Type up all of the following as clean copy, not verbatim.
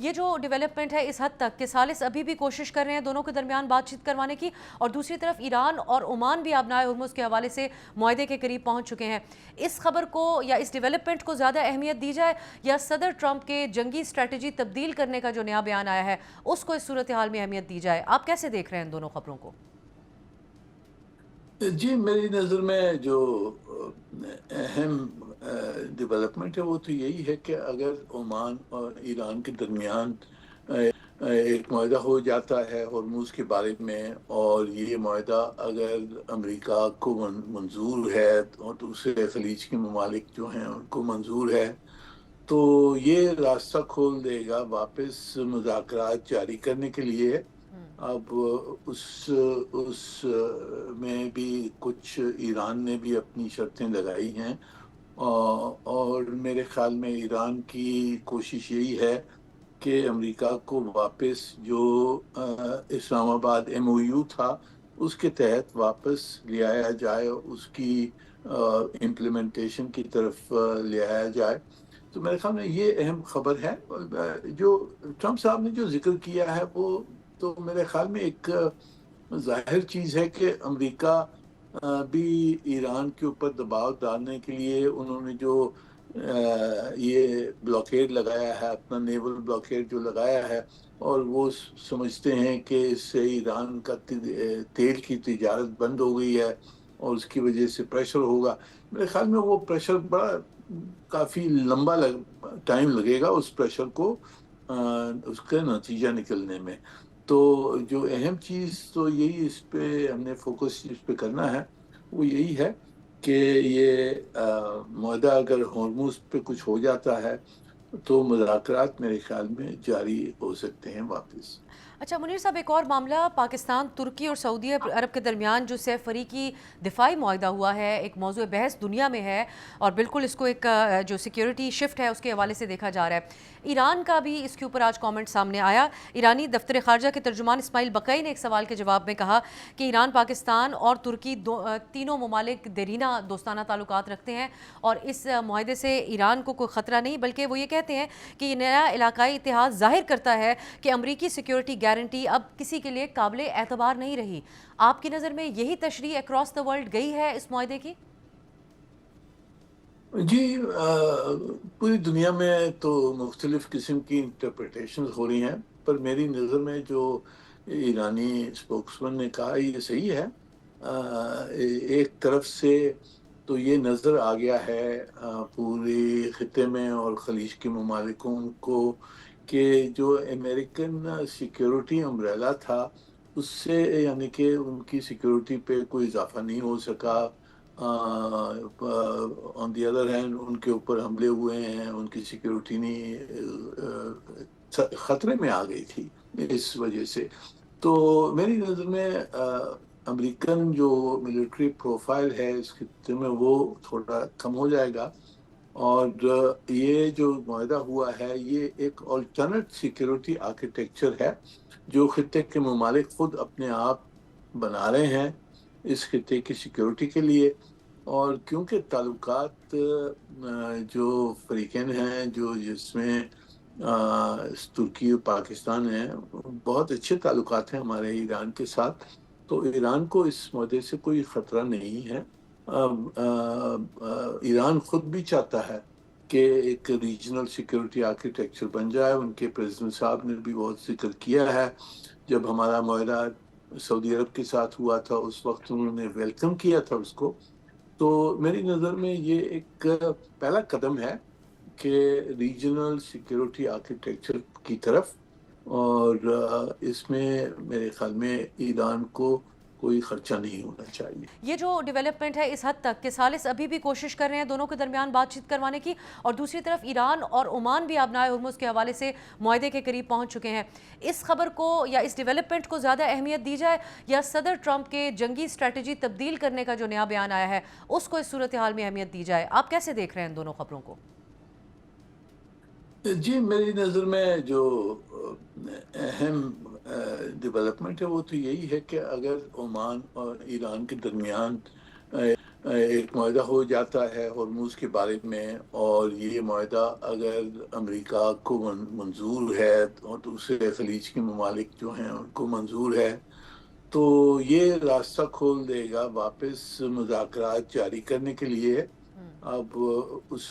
یہ جو ڈیولپمنٹ ہے اس حد تک کہ ثالث ابھی بھی کوشش کر رہے ہیں دونوں کے درمیان بات چیت کروانے کی، اور دوسری طرف ایران اور عمان بھی آبنائے ہرمز کے حوالے سے معاہدے کے قریب پہنچ چکے ہیں، اس خبر کو یا اس ڈیولپمنٹ کو زیادہ اہمیت دی جائے، یا صدر ٹرمپ کے جنگی اسٹریٹجی تبدیل کرنے کا جو نیا بیان آیا ہے اس کو اس صورتحال میں اہمیت دی جائے؟ آپ کیسے دیکھ رہے ہیں ان دونوں خبروں کو؟ جی، میری نظر میں جو اہم ڈیولپمنٹ ہے وہ تو یہی ہے کہ اگر عمان اور ایران کے درمیان ایک معاہدہ ہو جاتا ہے ہرمز کے بارے میں، اور یہ معاہدہ اگر امریکہ کو منظور ہے اور دوسرے خلیج کے ممالک جو ہیں ان کو منظور ہے، تو یہ راستہ کھول دے گا واپس مذاکرات جاری کرنے کے لیے۔ اب اس میں بھی کچھ ایران نے بھی اپنی شرطیں لگائی ہیں، اور میرے خیال میں ایران کی کوشش یہی ہے کہ امریکہ کو واپس جو اسلام آباد ایم او یو تھا اس کے تحت واپس لے آیا جائے، اس کی امپلیمنٹیشن کی طرف لے آیا جائے۔ تو میرے خیال میں یہ اہم خبر ہے۔ جو ٹرمپ صاحب نے جو ذکر کیا ہے وہ تو میرے خیال میں ایک ظاہر چیز ہے کہ امریکہ بھی ایران کے اوپر دباؤ ڈالنے کے لیے انہوں نے جو یہ بلاکیڈ لگایا ہے، اپنا نیول بلاکیڈ جو لگایا ہے، اور وہ سمجھتے ہیں کہ اس سے ایران کا تیل کی تجارت بند ہو گئی ہے اور اس کی وجہ سے پریشر ہوگا۔ میرے خیال میں وہ پریشر بڑا کافی لمبا ٹائم لگے گا اس پریشر کو اس کا نتیجہ نکلنے میں۔ تو جو اہم چیز تو یہی اس پہ ہم نے فوکس اس پہ کرنا ہے، وہ یہی ہے کہ یہ معاہدہ اگر ہرمز پہ کچھ ہو جاتا ہے تو مذاکرات میرے خیال میں جاری ہو سکتے ہیں واپس۔ اچھا منیر صاحب، ایک اور معاملہ پاکستان، ترکی اور سعودی عرب کے درمیان جو سہ فریقی دفاعی معاہدہ ہوا ہے، ایک موضوع بحث دنیا میں ہے، اور بالکل اس کو ایک جو سیکیورٹی شفٹ ہے اس کے حوالے سے دیکھا جا رہا ہے۔ ایران کا بھی اس کے اوپر آج کامنٹ سامنے آیا۔ ایرانی دفتر خارجہ کے ترجمان اسماعیل بقائی نے ایک سوال کے جواب میں کہا کہ ایران، پاکستان اور ترکی تینوں ممالک دیرینہ دوستانہ تعلقات رکھتے ہیں، اور اس معاہدے سے ایران کو کوئی خطرہ نہیں، بلکہ وہ یہ کہتے ہیں کہ یہ نیا علاقائی اتحاد ظاہر کرتا ہے کہ امریکی سیکیورٹی گارنٹی اب کسی کے لیے قابل اعتبار نہیں رہی۔ آپ کی نظر میں یہی تشریح اکراس دا ورلڈ گئی ہے اس معاہدے کی؟ جی، پوری دنیا میں تو مختلف قسم کی انٹرپریٹیشنز ہو رہی ہیں، پر میری نظر میں جو ایرانی اسپوکسمین نے کہا یہ صحیح ہے۔ ایک طرف سے تو یہ نظر آ گیا ہے پورے خطے میں اور خلیج کے ممالکوں کو کہ جو امریکن سیکیورٹی امبریلا تھا اس سے یعنی کہ ان کی سیکیورٹی پہ کوئی اضافہ نہیں ہو سکا۔ آن دی ادر ہینڈ ان کے اوپر حملے ہوئے ہیں، ان کی سیکیورٹی نہیں خطرے میں آ گئی تھی اس وجہ سے۔ تو میری نظر میں امریکن جو ملٹری پروفائل ہے اس خطے میں وہ تھوڑا کم ہو جائے گا، اور یہ جو معاہدہ ہوا ہے یہ ایک آلٹرنیٹ سیکیورٹی آرکیٹیکچر ہے جو خطے کے ممالک خود اپنے آپ بنا رہے ہیں اس خطے کی سیکیورٹی کے لیے۔ اور کیونکہ تعلقات جو فریقین ہیں جو جس میں ترکی اور پاکستان ہیں، بہت اچھے تعلقات ہیں ہمارے ایران کے ساتھ، تو ایران کو اس معاہدے سے کوئی خطرہ نہیں ہے۔ ایران خود بھی چاہتا ہے کہ ایک ریجنل سیکیورٹی آرکیٹیکچر بن جائے۔ ان کے پریزیڈنٹ صاحب نے بھی بہت ذکر کیا ہے، جب ہمارا معاہدہ سعودی عرب کے ساتھ ہوا تھا اس وقت انہوں نے ویلکم کیا تھا اس کو۔ تو میری نظر میں یہ ایک پہلا قدم ہے کہ ریجنل سیکیورٹی آرکیٹیکچر کی طرف، اور اس میں میرے خیال میں ایران کو کوئی خرچہ نہیں ہونا چاہیے۔ یہ جو ڈیولپمنٹ ہے اس حد تک کہ ثالث ابھی بھی کوشش کر رہے ہیں دونوں کے درمیان بات چیت کروانے کی، اور دوسری طرف ایران اور عمان بھی آبنائے ہرمز کے حوالے سے معاہدے کے قریب پہنچ چکے ہیں، اس خبر کو یا اس ڈیولپمنٹ کو زیادہ اہمیت دی جائے، یا صدر ٹرمپ کے جنگی اسٹریٹجی تبدیل کرنے کا جو نیا بیان آیا ہے اس کو اس صورتحال میں اہمیت دی جائے؟ آپ کیسے دیکھ رہے ہیں ان دونوں خبروں کو؟ جی، میری نظر میں جو اہم ڈیولپمنٹ ہے وہ تو یہی ہے کہ اگر عمان اور ایران کے درمیان ایک معاہدہ ہو جاتا ہے ہرمز کے بارے میں، اور یہ معاہدہ اگر امریکہ کو منظور ہے اور دوسرے خلیج کے ممالک جو ہیں ان کو منظور ہے، تو یہ راستہ کھول دے گا واپس مذاکرات جاری کرنے کے لیے۔ اب اس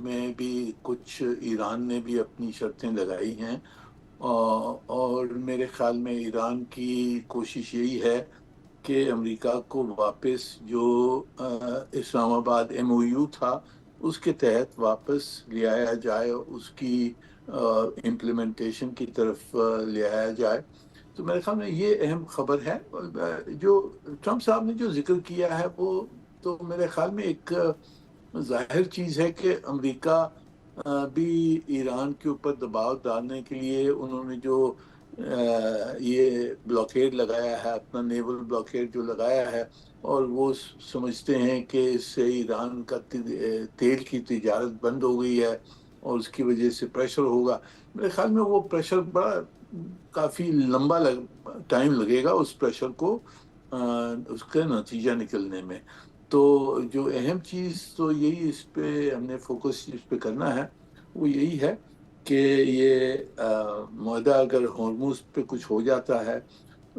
میں بھی کچھ ایران نے بھی اپنی شرطیں لگائی ہیں، اور میرے خیال میں ایران کی کوشش یہی ہے کہ امریکہ کو واپس جو اسلام آباد MOU تھا اس کے تحت واپس لے آیا جائے، اس کی امپلیمنٹیشن کی طرف لے آیا جائے۔ تو میرے خیال میں یہ اہم خبر ہے۔ جو ٹرمپ صاحب نے جو ذکر کیا ہے وہ تو میرے خیال میں ایک ظاہر چیز ہے کہ امریکہ بھی ایران کے اوپر دباؤ ڈالنے کے لیے انہوں نے جو یہ بلاکیڈ لگایا ہے، اپنا نیول بلاکیڈ جو لگایا ہے، اور وہ سمجھتے ہیں کہ اس سے ایران کا تیل کی تجارت بند ہو گئی ہے اور اس کی وجہ سے پریشر ہوگا۔ میرے خیال میں وہ پریشر بڑا کافی لمبا ٹائم لگے گا اس پریشر کو اس کا نتیجہ نکلنے میں۔ تو جو اہم چیز تو یہی اس پہ ہم نے فوکس اس پہ کرنا ہے، وہ یہی ہے کہ یہ معاہدہ اگر ہرمز پہ کچھ ہو جاتا ہے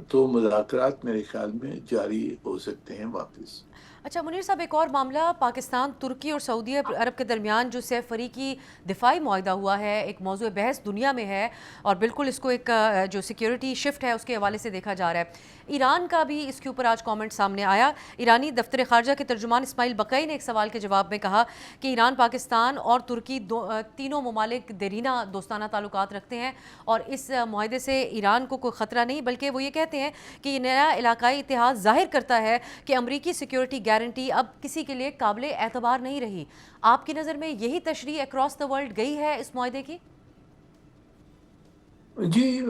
تو مذاکرات میرے خیال میں جاری ہو سکتے ہیں واپس۔ اچھا منیر صاحب، ایک اور معاملہ پاکستان، ترکی اور سعودی عرب کے درمیان جو سیف فریقی دفاعی معاہدہ ہوا ہے، ایک موضوع بحث دنیا میں ہے، اور بالکل اس کو ایک جو سیکیورٹی شفٹ ہے اس کے حوالے سے دیکھا جا رہا ہے۔ ایران کا بھی اس کے اوپر آج کامنٹ سامنے آیا۔ ایرانی دفتر خارجہ کے ترجمان اسماعیل بقائی نے ایک سوال کے جواب میں کہا کہ ایران، پاکستان اور ترکی تینوں ممالک دیرینہ دوستانہ تعلقات رکھتے ہیں، اور اس معاہدے سے ایران کو کوئی خطرہ نہیں، بلکہ وہ یہ کہتے ہیں کہ یہ نیا علاقائی اتحاد ظاہر کرتا ہے کہ امریکی سیکیورٹی گارنٹی اب کسی کے لیے قابل اعتبار نہیں رہی۔ آپ کی نظر میں یہی تشریح اکراس دا ورلڈ گئی ہے اس معاہدے کی؟ جی،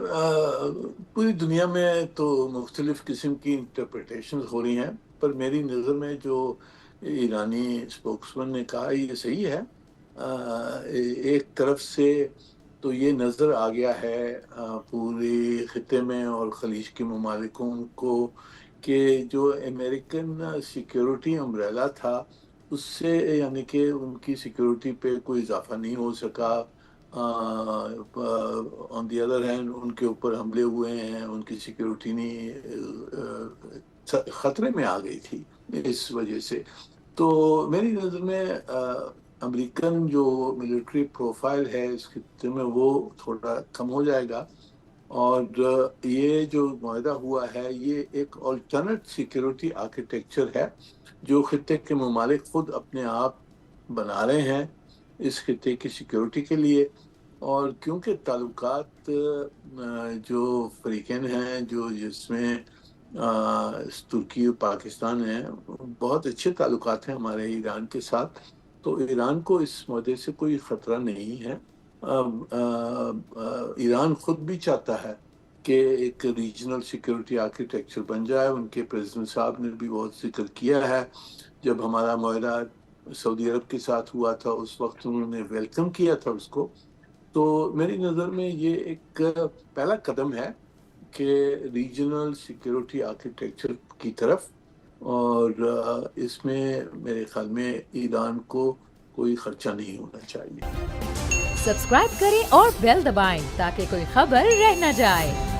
پوری دنیا میں تو مختلف قسم کی انٹرپریٹیشنز ہو رہی ہیں، پر میری نظر میں جو ایرانی اسپوکسمین نے کہا یہ صحیح ہے۔ ایک طرف سے تو یہ نظر آ گیا ہے پوری خطے میں اور خلیج کے ممالکوں کو کہ جو امریکن سیکیورٹی امبریلا تھا اس سے، یعنی کہ ان کی سیکیورٹی پہ کوئی اضافہ نہیں ہو سکا۔ آن دی ادر ہینڈ ان کے اوپر حملے ہوئے ہیں، ان کی سیکیورٹی نہیں خطرے میں آ گئی تھی اس وجہ سے۔ تو میری نظر میں امریکن جو ملٹری پروفائل ہے اس خطے میں وہ تھوڑا کم ہو جائے گا، اور یہ جو معاہدہ ہوا ہے یہ ایک آلٹرنیٹ سیکیورٹی آرکیٹیکچر ہے جو خطے کے ممالک خود اپنے آپ بنا رہے ہیں اس خطے کی سیکیورٹی کے لیے۔ اور کیونکہ تعلقات جو فریقین ہیں جو جس میں ترکی اور پاکستان ہیں، بہت اچھے تعلقات ہیں ہمارے ایران کے ساتھ، تو ایران کو اس معاہدے سے کوئی خطرہ نہیں ہے۔ ایران خود بھی چاہتا ہے کہ ایک ریجنل سیکیورٹی آرکیٹیکچر بن جائے۔ ان کے پریزیڈنٹ صاحب نے بھی بہت ذکر کیا ہے، جب ہمارا معاہدہ سعودی عرب کے ساتھ ہوا تھا اس وقت انہوں نے ویلکم کیا تھا اس کو۔ تو میری نظر میں یہ ایک پہلا قدم ہے کہ ریجنل سیکیورٹی آرکیٹیکچر کی طرف، اور اس میں میرے خیال میں ایران کو کوئی خرچہ نہیں ہونا چاہیے۔ سبسکرائب کریں اور بیل دبائیں تاکہ کوئی خبر رہ نہ جائے۔